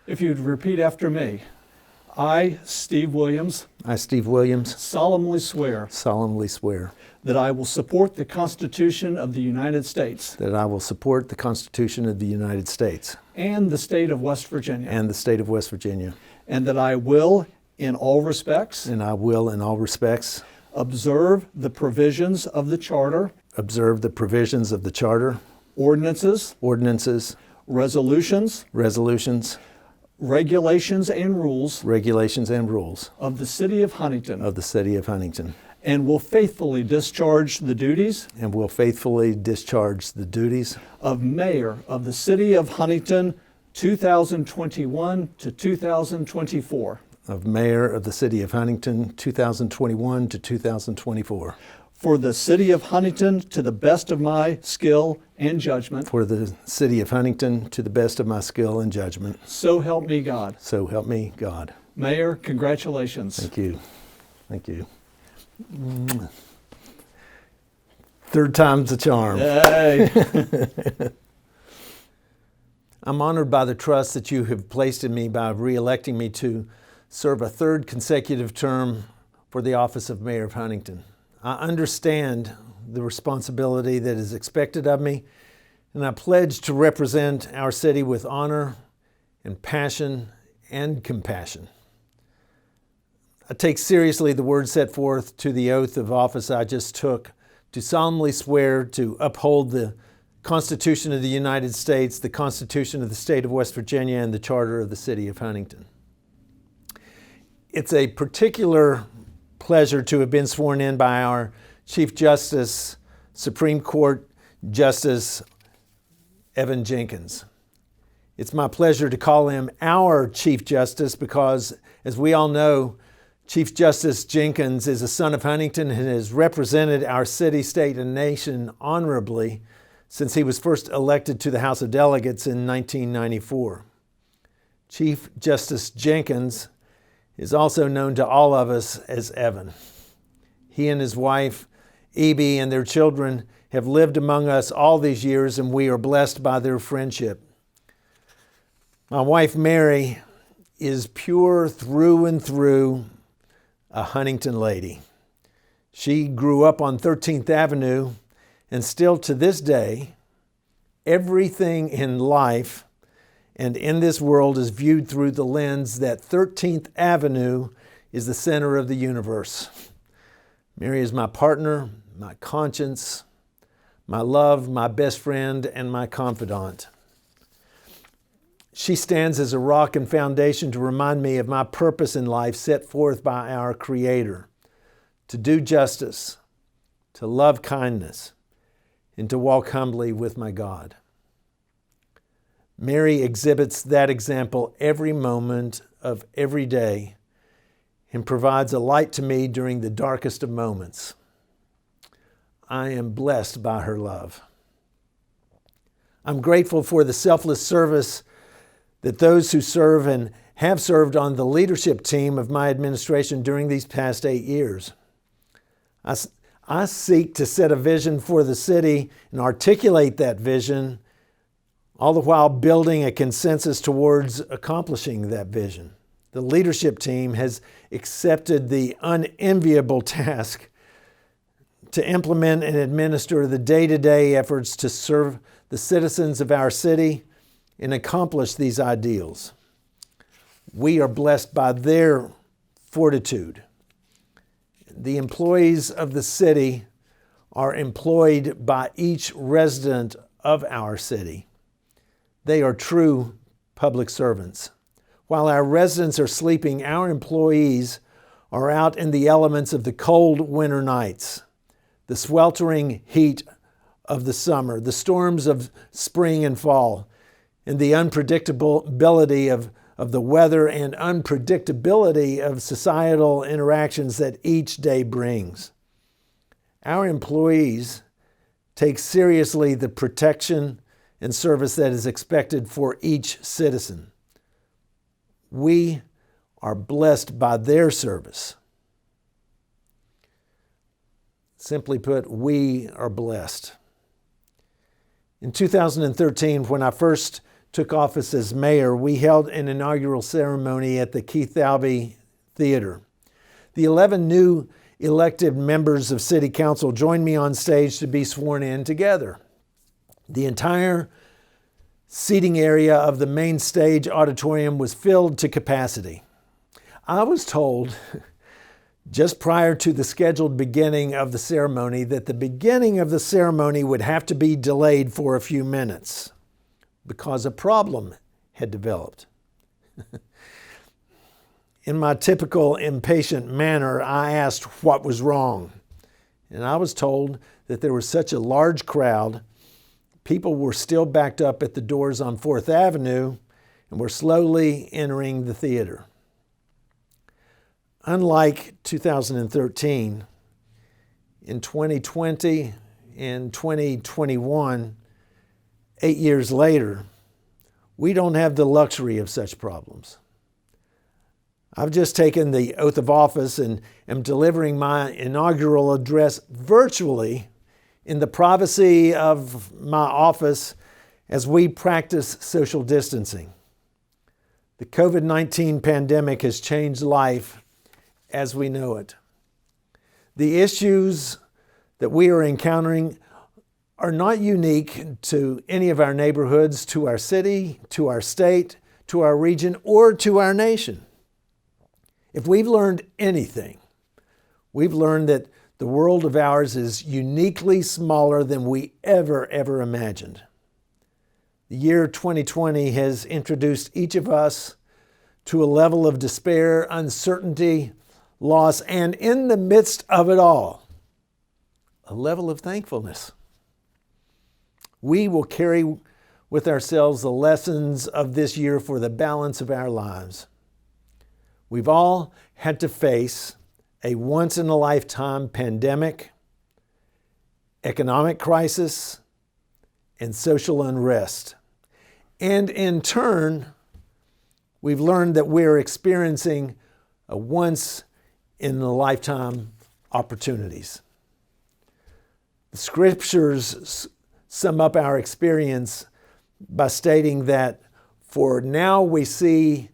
If you'd repeat after me. I, Steve Williams, I, Steve Williams, solemnly swear solemnly swear that I will support the Constitution of the United States that I will support the Constitution of the United States and the state of West Virginia, and the state of West Virginia, and that I will, in all respects, and I will, in all respects, observe the provisions of the Charter, observe the provisions of the Charter, ordinances, ordinances, resolutions, resolutions, regulations, and rules regulations, and rules of the City of Huntington, of the City of Huntington, and will faithfully discharge the duties and will faithfully discharge the duties of Mayor of the City of Huntington 2021 to 2024 of Mayor of the City of Huntington 2021 to 2024 for the City of Huntington to the best of my skill and judgment. for the City of Huntington to the best of my skill and judgment. So help me God. So help me God. Mayor, congratulations. Thank you. Thank you. Third time's the charm. Hey. I'm honored by the trust that you have placed in me by re-electing me to serve a third consecutive term for the office of Mayor of Huntington. I understand the responsibility that is expected of me, and I pledge to represent our city with honor and passion and compassion. I take seriously the words set forth to the oath of office I just took to solemnly swear to uphold the Constitution of the United States, the Constitution of the State of West Virginia, and the Charter of the City of Huntington. It's a particular pleasure to have been sworn in by our Chief Justice, Supreme Court Justice Evan Jenkins. It's my pleasure to call him our Chief Justice because, as we all know, Chief Justice Jenkins is a son of Huntington and has represented our city, state, and nation honorably since he was first elected to the House of Delegates in 1994. Chief Justice Jenkins is also known to all of us as Evan. He and his wife, Evie, and their children have lived among us all these years, and we are blessed by their friendship. My wife, Mary, is pure through and through, a Huntington lady. She grew up on 13th Avenue, and still to this day, everything in life and in this world is viewed through the lens that 13th Avenue is the center of the universe. Mary is my partner, my conscience, my love, my best friend, and my confidant. She stands as a rock and foundation to remind me of my purpose in life set forth by our Creator, to do justice, to love kindness, and to walk humbly with my God. Mary exhibits that example every moment of every day and provides a light to me during the darkest of moments. I am blessed by her love. I'm grateful for the selfless service that those who serve and have served on the leadership team of my administration during these past 8 years. I seek to set a vision for the city and articulate that vision, all the while building a consensus towards accomplishing that vision. The leadership team has accepted the unenviable task to implement and administer the day-to-day efforts to serve the citizens of our city and accomplish these ideals. We are blessed by their fortitude. The employees of the city are employed by each resident of our city. They are true public servants. While our residents are sleeping, our employees are out in the elements of the cold winter nights, the sweltering heat of the summer, the storms of spring and fall, and the unpredictability of the weather and unpredictability of societal interactions that each day brings. Our employees take seriously the protection and service that is expected for each citizen. We are blessed by their service. Simply put, we are blessed. In 2013, when I first took office as mayor, we held an inaugural ceremony at the Keith Albee Theater. The 11 new elected members of City Council joined me on stage to be sworn in together. The entire seating area of the main stage auditorium was filled to capacity. I was told just prior to the scheduled beginning of the ceremony that the beginning of the ceremony would have to be delayed for a few minutes because a problem had developed. In my typical impatient manner, I asked what was wrong. And I was told that there was such a large crowd, people were still backed up at the doors on 4th Avenue and were slowly entering the theater. Unlike 2013, in 2020 and 2021, 8 years later, we don't have the luxury of such problems. I've just taken the oath of office and am delivering my inaugural address virtually in the privacy of my office as we practice social distancing. The COVID-19 pandemic has changed life as we know it. The issues that we are encountering are not unique to any of our neighborhoods, to our city, to our state, to our region, or to our nation. If we've learned anything, we've learned that the world of ours is uniquely smaller than we ever imagined. The year 2020 has introduced each of us to a level of despair, uncertainty, loss, and in the midst of it all, a level of thankfulness. We will carry with ourselves the lessons of this year for the balance of our lives. We've all had to face a once-in-a-lifetime pandemic, economic crisis, and social unrest. And in turn, we've learned that we're experiencing a once-in-a-lifetime opportunities. The scriptures sum up our experience by stating that for now we see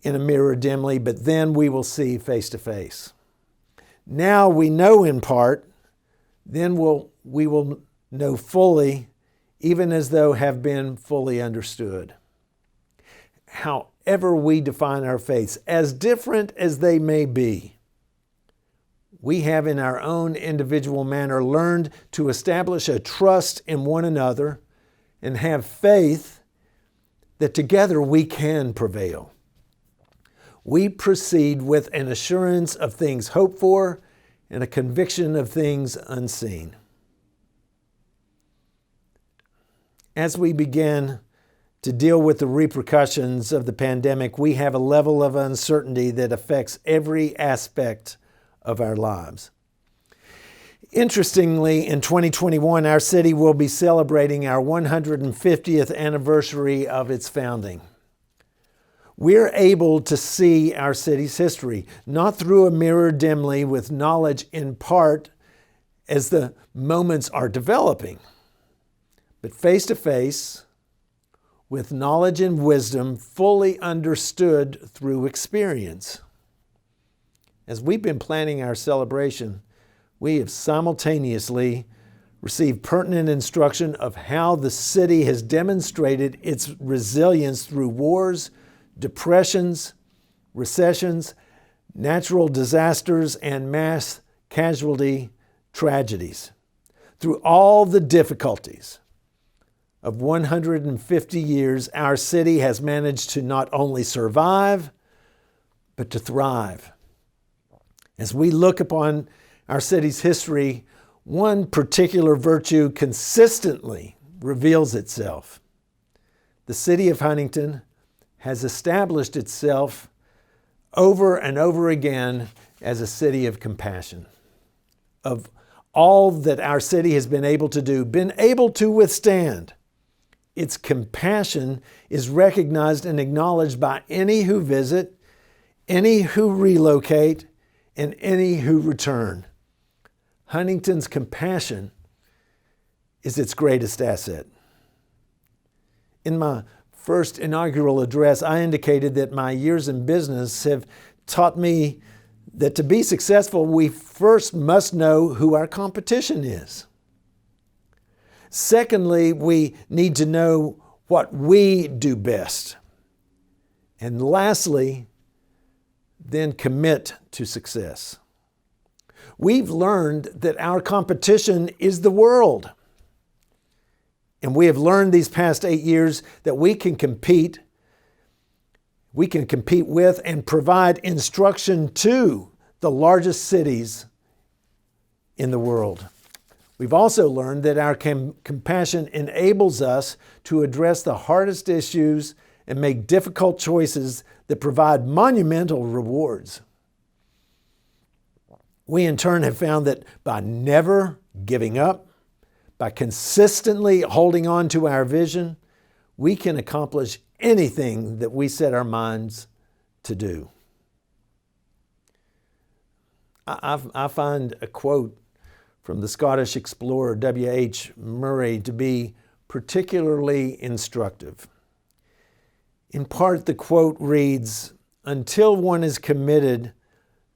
in a mirror dimly, but then we will see face to face. Now we know in part, then we will know fully, even as though have been fully understood. However we define our faiths, as different as they may be, we have in our own individual manner learned to establish a trust in one another and have faith that together we can prevail. We proceed with an assurance of things hoped for and a conviction of things unseen. As we begin to deal with the repercussions of the pandemic, we have a level of uncertainty that affects every aspect of our lives. Interestingly, in 2021, our city will be celebrating our 150th anniversary of its founding. We're able to see our city's history, not through a mirror dimly with knowledge in part as the moments are developing, but face to face with knowledge and wisdom fully understood through experience. As we've been planning our celebration, we have simultaneously received pertinent instruction of how the city has demonstrated its resilience through wars, depressions, recessions, natural disasters, and mass casualty tragedies. Through all the difficulties of 150 years, our city has managed to not only survive, but to thrive. As we look upon our city's history, one particular virtue consistently reveals itself. The city of Huntington has established itself over and over again as a city of compassion. Of all that our city has been able to do, been able to withstand, its compassion is recognized and acknowledged by any who visit, any who relocate, and any who return. Huntington's compassion is its greatest asset. In my first inaugural address, I indicated that my years in business have taught me that to be successful, we first must know who our competition is. Secondly, we need to know what we do best. And lastly, then commit to success. We've learned that our competition is the world. And we have learned these past 8 years that we can compete with and provide instruction to the largest cities in the world. We've also learned that our compassion enables us to address the hardest issues and make difficult choices that provide monumental rewards. We in turn have found that by never giving up, by consistently holding on to our vision, we can accomplish anything that we set our minds to do. I find a quote from the Scottish explorer W.H. Murray to be particularly instructive. In part, the quote reads, "Until one is committed,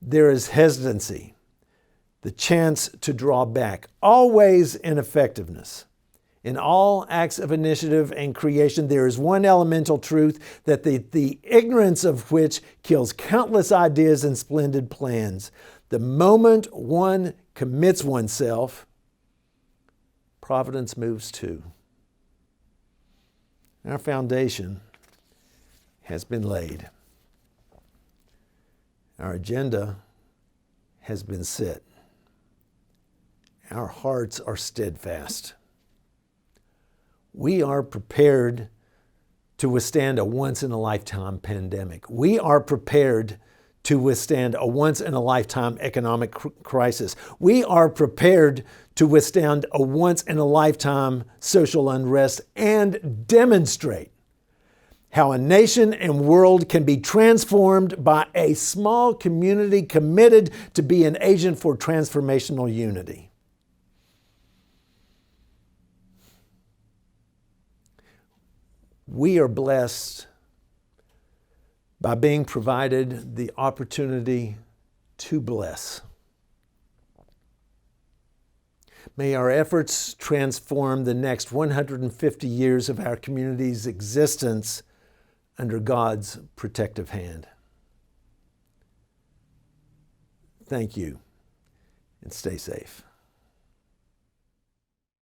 there is hesitancy, the chance to draw back, always ineffectiveness. In all acts of initiative and creation, there is one elemental truth that the ignorance of which kills countless ideas and splendid plans. The moment one commits oneself, providence moves too." Our foundation has been laid. Our agenda has been set. Our hearts are steadfast. We are prepared to withstand a once-in-a-lifetime pandemic. We are prepared to withstand a once-in-a-lifetime economic crisis. We are prepared to withstand a once-in-a-lifetime social unrest and demonstrate how a nation and world can be transformed by a small community committed to be an agent for transformational unity. We are blessed by being provided the opportunity to bless. May our efforts transform the next 150 years of our community's existence under God's protective hand. Thank you, and stay safe.